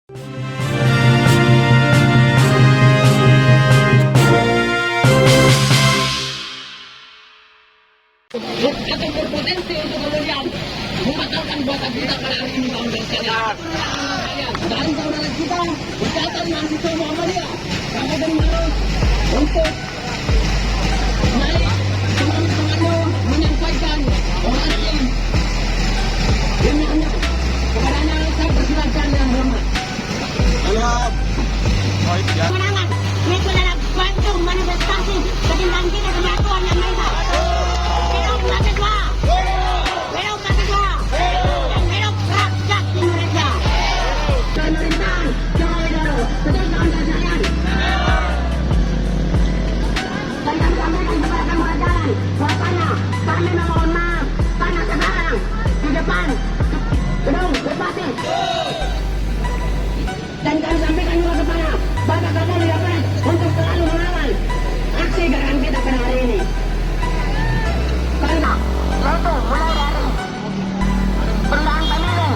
Atau berpotensi untuk kemudian membatalkan buatan kita pada hari ini, kawan-kawan sekalian. Dan saudara kita, Ikatan Mahasiswa Muhammadiyah Kabupaten Maros untuk naik komando menyampaikan orasi ilmiahnya kepadanya. Saya persilakan dengan hormat. Kemenangan itu adalah bentuk manifestasi keinginan kita kesatuan yang maha. Hidup mahasiswa, hidup mahasiswa, dan hidup rakyat Indonesia. Pemerintahan Joko Widodo, betul kawan-kawan sekalian. Dan kami sampaikan kepada kamu jalan, bahwasanya kami memohon maaf karena sekarang di depan gedung Bupati. Dan kami sampaikan juga kepada Bapak Kapolri Kapolres untuk selalu mengawal aksi gerakan kita pada hari ini. Karena Yaitu mulai dari penundaan pemilu,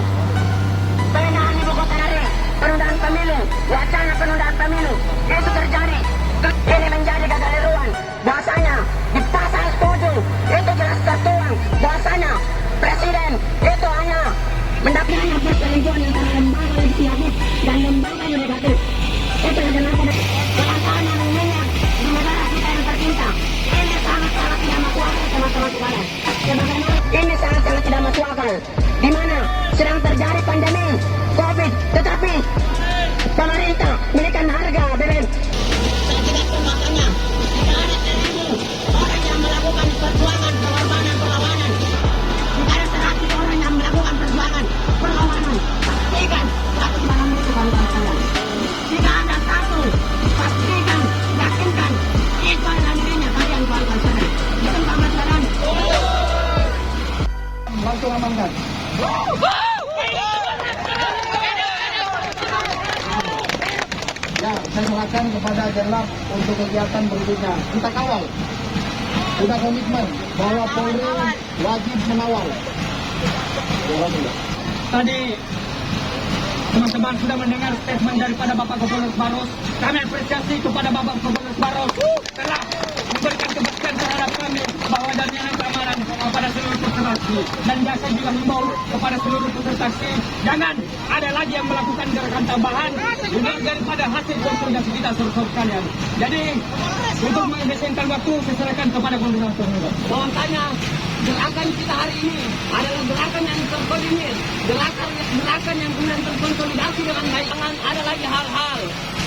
pemindahan ibu kota negara, penundaan pemilu, wacana penundaan pemilu, itu terjadi. Ini menjadi kekeliruan. Bahasanya di pasal 7 itu jelas tertuang bahasanya presiden itu hanya mendapatkan perselingkuhan antara lembaga legislatif dan lembaga yudikatif. Itu yang kenapa kawan-kawan yang mengingat di negara kita yang tercinta. Ini sangat-sangat tidak masuk akal teman-teman sekalian. Ini sangat-sangat tidak masuk akal. Di mana sedang terjadi pandemi COVID, tetapi pemerintah menaikkan harga BBM. Saya jelaskan makanya tidak ada 1.000 orang yang melakukan perjuangan perlawanan. Tidak ada 100 orang yang melakukan perjuangan perlawanan. Pastikan 100 barang itu kawan-kawan sekalian. Tidak ada satu, pastikan, yakinkan itu adalah dirinya kalian kawan-kawan sekalian. Itu kawan sekalian. Langsung amankan. Ya, saya serahkan kepada Jenlab untuk kegiatan berikutnya. Kita kawal. Sudah komitmen bahwa Polri wajib mengawal. Tadi teman-teman sudah mendengar statement daripada Bapak Kapolres Maros. Kami apresiasi kepada Bapak Kapolres Maros telah memberikan kepastian terhadap kami bahwa jaminan keamanan kepada seluruh peserta. Dan saya juga himbau kepada seluruh peserta, jangan ada lagi yang melakukan gerakan tambahan di luar daripada hasil konsolidasi kita seluruh sekalian. Jadi untuk mengefisienkan waktu, saya serahkan kepada koordinator. bahwasanya gerakan kita hari ini adalah gerakan yang terkoordinir, gerakan yang kemudian terkonsolidasi dengan baik. Jangan ada lagi hal-hal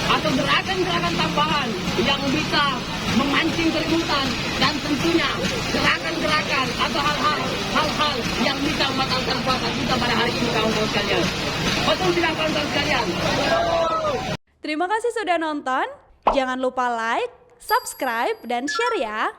atau gerakan-gerakan tambahan yang bisa memancing keributan, dan tentunya gerakan-gerakan atau hal-hal yang bisa membatalkan puasa kita pada hari ini, kawan-kawan sekalian. Betul tidak, kawan-kawan sekalian? Terima kasih sudah nonton. Jangan lupa like, subscribe, dan share ya.